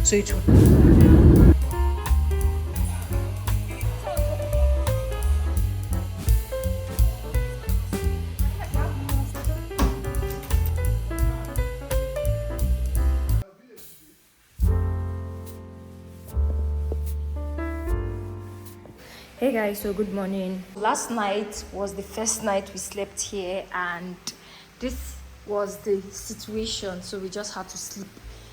so it will. Hey guys, so good morning. Last night was the first night we slept here, and this was the situation. So we just had to sleep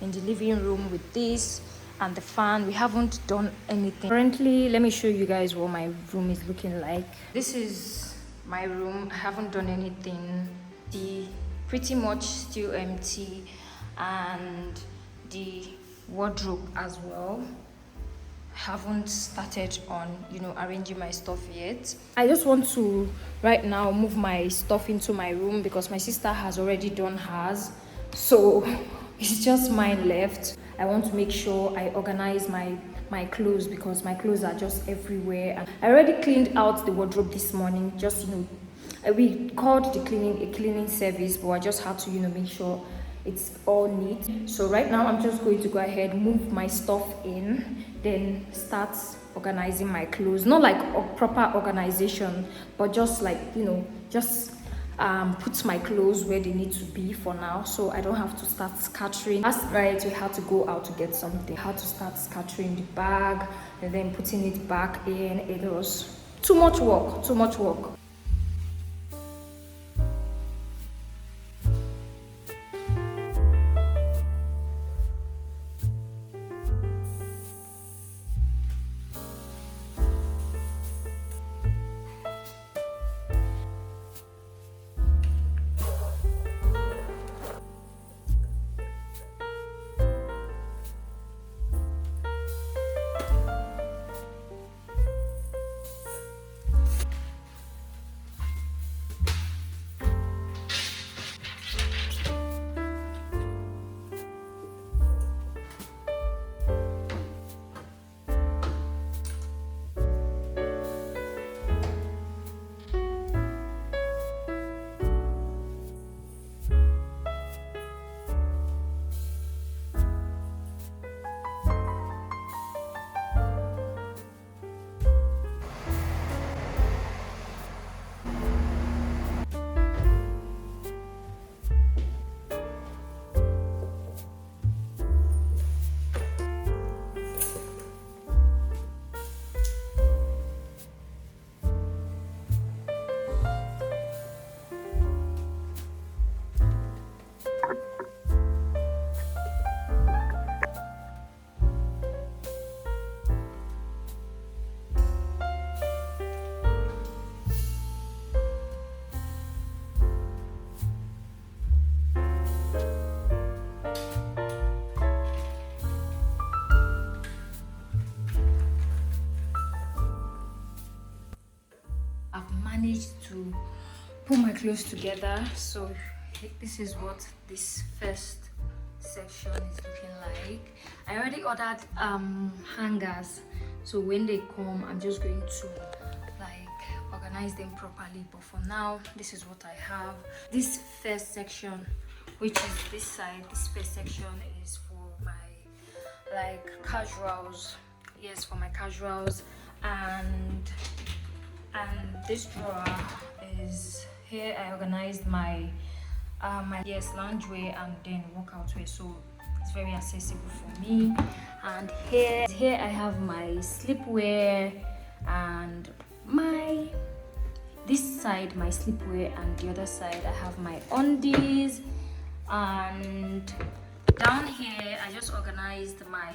in the living room with this and the fan. We haven't done anything. Currently, let me show you guys what my room is looking like. This is my room. I haven't done anything. The pretty much still empty, and the wardrobe as well. Haven't started on arranging my stuff yet. I just want to right now move my stuff into my room because my sister has already done hers, so it's just mine left. I want to make sure I organize my clothes because my clothes are just everywhere. I already cleaned out the wardrobe this morning. Just we called the cleaning a cleaning service, but I just had to make sure it's all neat. So right now I'm just going to go ahead, move my stuff in, then start organizing my clothes. Not like a proper organization, but just like put my clothes where they need to be for now, so I don't have to start scattering. Last night we had to go out to get something. I had to start scattering the bag and then putting it back in. It was too much work. Managed to put my clothes together, so this is what this first section is looking like. I already ordered hangers, so when they come I'm just going to organize them properly, but for now this is what I have. This first section, which is this side, this first section is for my casuals. Yes, for my casuals. And this drawer is here. I organized my loungewear and then workout wear, so it's very accessible for me. And here I have my sleepwear, and this side my sleepwear, and the other side I have my undies. And down here I just organized my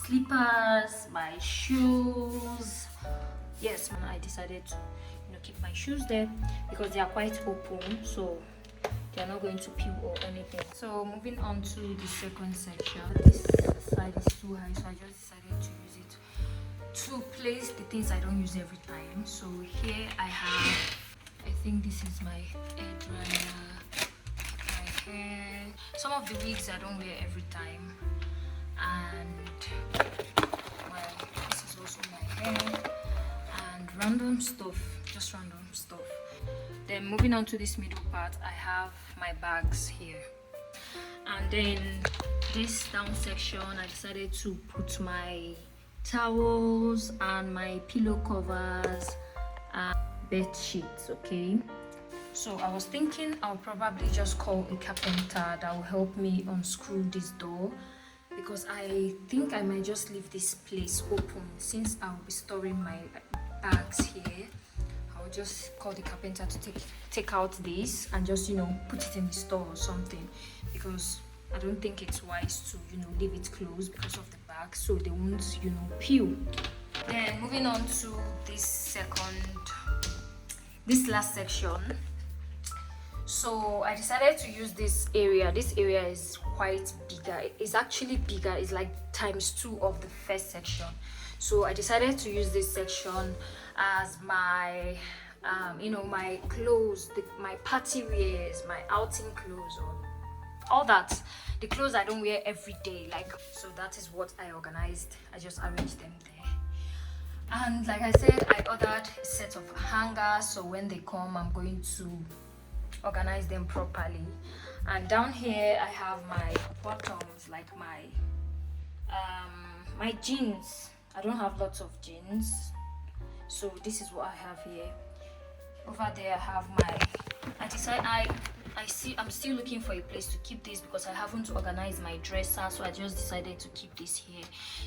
slippers, my shoes. Yes, I decided to keep my shoes there because they are quite open, so they are not going to peel or anything. So moving on to the second section. This side is too high, so I just decided to use it to place the things I don't use every time. So here I have, I think this is my hair dryer, my hair, some of the wigs I don't wear every time, and this is also my hair. Random stuff, just random stuff. Then moving on to this middle part, I have my bags here, and then this down section, I decided to put my towels and my pillow covers and bed sheets. Okay, so I was thinking I'll probably just call a carpenter that will help me unscrew this door, because I think I might just leave this place open since I'll be storing my bags here. I'll just call the carpenter to take out this and just, you know, put it in the store or something, because I don't think it's wise to, you know, leave it closed because of the bags, so they won't, you know, peel. Then moving on to this last section. So I decided to use this area. This area is quite bigger. It's actually bigger. It's like ×2 of the first section. So I decided to use this section as my you know, my clothes, my party wears, my outing clothes, or all that, the clothes I don't wear every day. Like, so that is what I organized. I just arranged them there. And like I said, I ordered a set of hangers, so when they come, I'm going to organize them properly. And down here I have my bottoms, like my my jeans. I don't have lots of jeans, so this is what I have here. Over there I have my, I'm still looking for a place to keep this because I haven't organized my dresser, so I just decided to keep this here.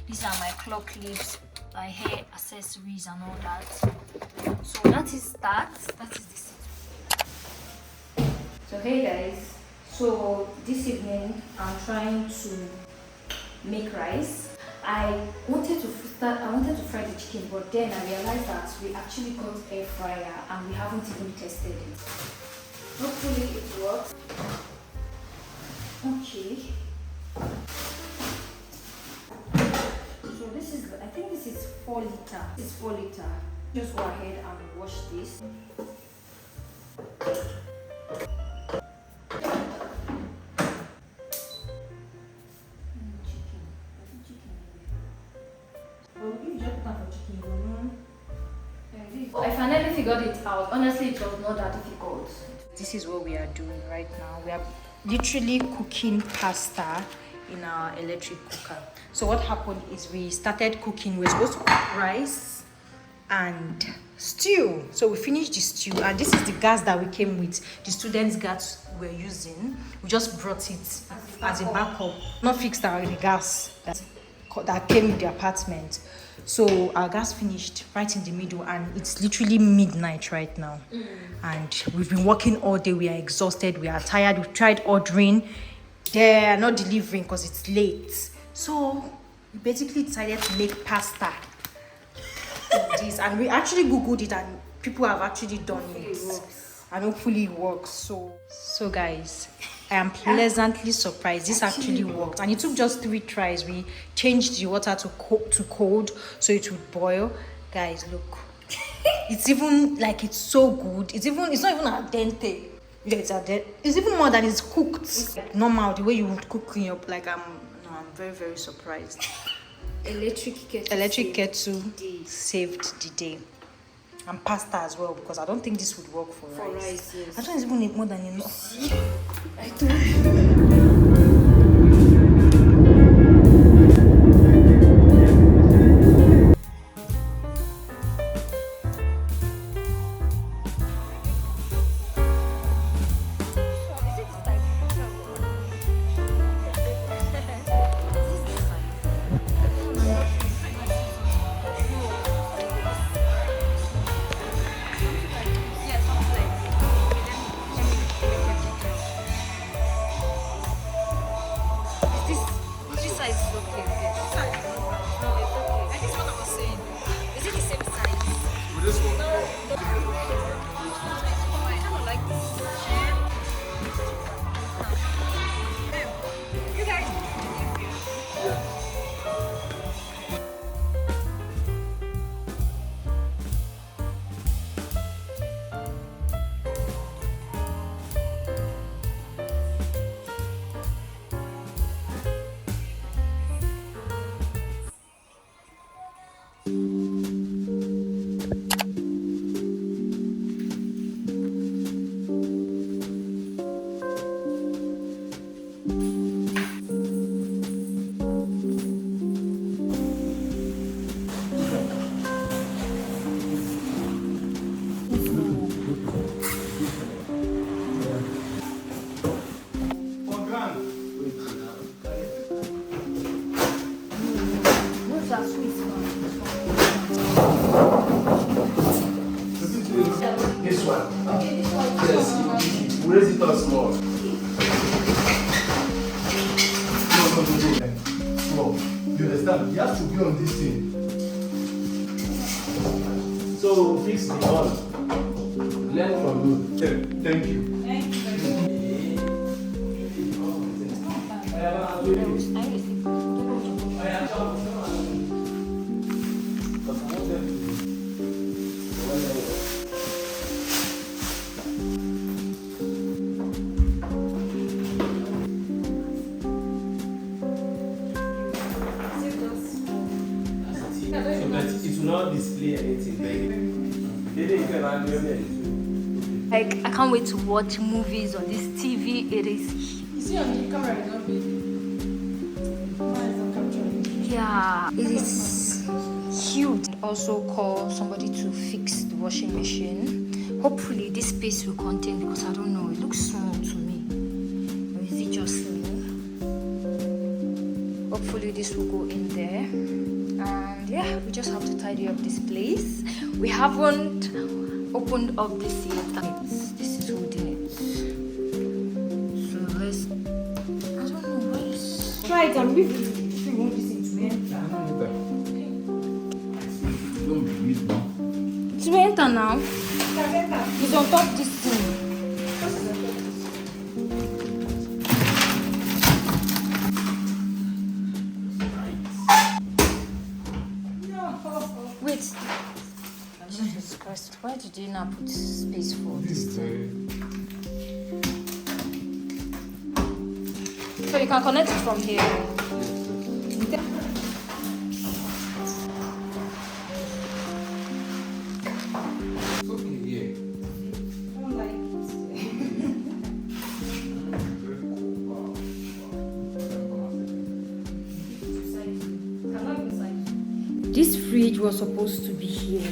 These are my claw clips, my hair accessories and all that. So that is this. So hey guys, so this evening I'm trying to make rice. I wanted to fry the chicken, but then I realized that we actually got air fryer and we haven't even tested it. Hopefully it works. Okay. So this is, I think this is 4 liter. It's 4 liter. Just go ahead and wash this. I finally figured it out. Honestly, it was not that difficult. This is what we are doing right now. We are literally cooking pasta in our electric cooker. So what happened is we started cooking. We were supposed to cook rice and stew. So we finished the stew, and this is the gas that we came with. The students' gas we're using. We just brought it as a backup. Not fixed our the gas that came with the apartment. So our gas finished right in the middle, and it's literally midnight right now. And we've been working all day. We are exhausted, we are tired. We've tried ordering, they are not delivering because it's late. So we basically decided to make pasta with this, and we actually googled it and people have actually done it, and hopefully it works. So guys, I am pleasantly surprised. This actually worked, and it took just 3 tries. We changed the water to cold so it would boil. Guys, look. It's even like, it's so good. It's not even al dente. Yeah, it's even more than it's cooked. It's like normal, the way you would cook in your, like, I'm very, very surprised. Electric kettle saved the day. And pasta as well, because I don't think this would work for rice. Yes. I don't even need more than enough. I told you. This one. Yes, you raise it up small. No, you understand? You have to be on this thing. So fix the one. Learn from you. Thank you. It will not display anything. Like, I can't wait to watch movies on this TV. It is. You see on the camera, it's not big. Yeah, it is huge. Also call somebody to fix the washing machine. Hopefully this space will contain, because I don't know, it looks small to me. Or is it just me? Hopefully this will go in there. And yeah, we just have to tidy up this place. We haven't opened up this yet. This is holding it. So let's, I don't know what is. Try it and leave it if you want this to enter. It's will enter now. It's on top this thing. Wait. Jesus Christ, why did you not put space for this thing? So you can connect it from here. This fridge was supposed to be here.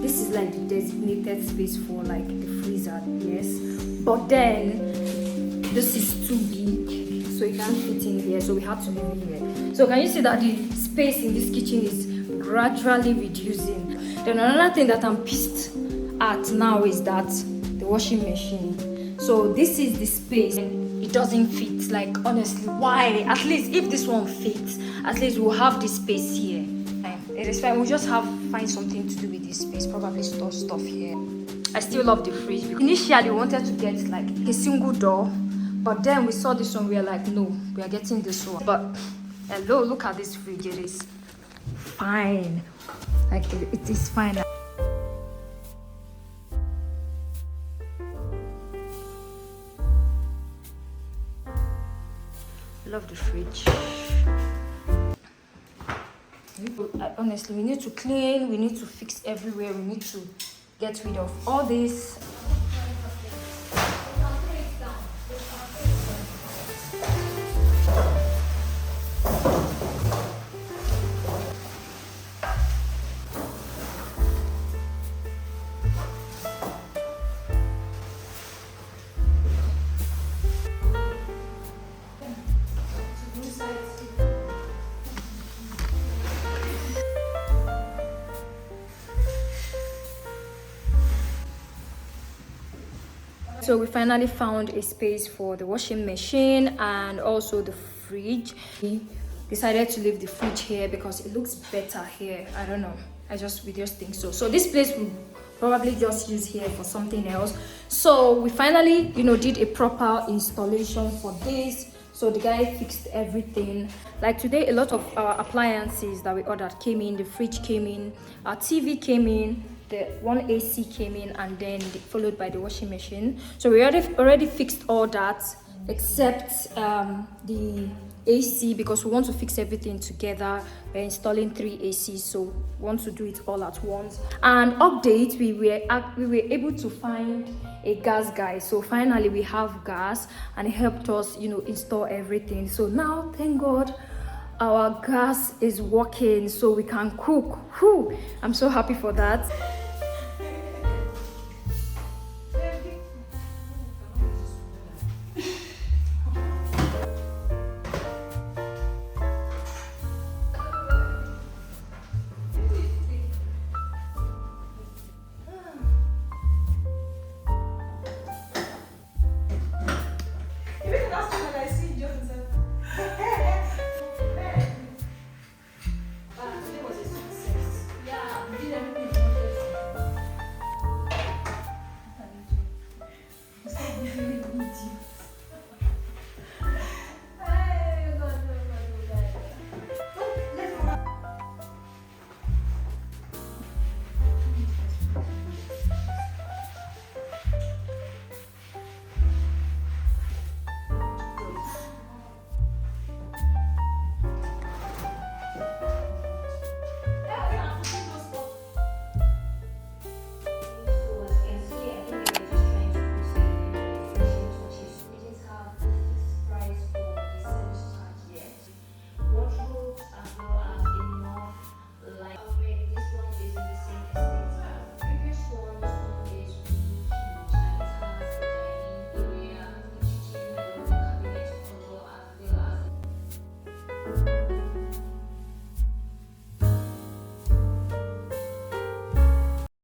This is like the designated space for like the freezer, yes. But then this is too big, so it can't fit in here. So we had to leave it here. So can you see that the space in this kitchen is gradually reducing? Then another thing that I'm pissed at now is that the washing machine. So this is the space. It doesn't fit. Like honestly, why? At least if this one fits, at least we'll have this space here. It is fine. We'll just find something to do with this space. Probably store stuff here. I still love the fridge. Initially, we wanted to get like a single door, but then we saw this one. We are like, no, we are getting this one. But hello, look at this fridge. It is fine. Like it is fine. Love the fridge. Honestly, we need to clean, we need to fix everywhere, we need to get rid of all this. So we finally found a space for the washing machine and also the fridge. We decided to leave the fridge here because it looks better here. I don't know. We just think so. So this place we'll probably just use here for something else. So we finally, did a proper installation for this. So the guy fixed everything. Like today, a lot of our appliances that we ordered came in. The fridge came in, our TV came in, the one AC came in, and then followed by the washing machine. So we already fixed all that except the AC, because we want to fix everything together. We're installing 3 ACs, so we want to do it all at once. And update, we were able to find a gas guy. So finally we have gas, and it helped us install everything. So now, thank God, our gas is working, so we can cook. Whew, I'm so happy for that. If you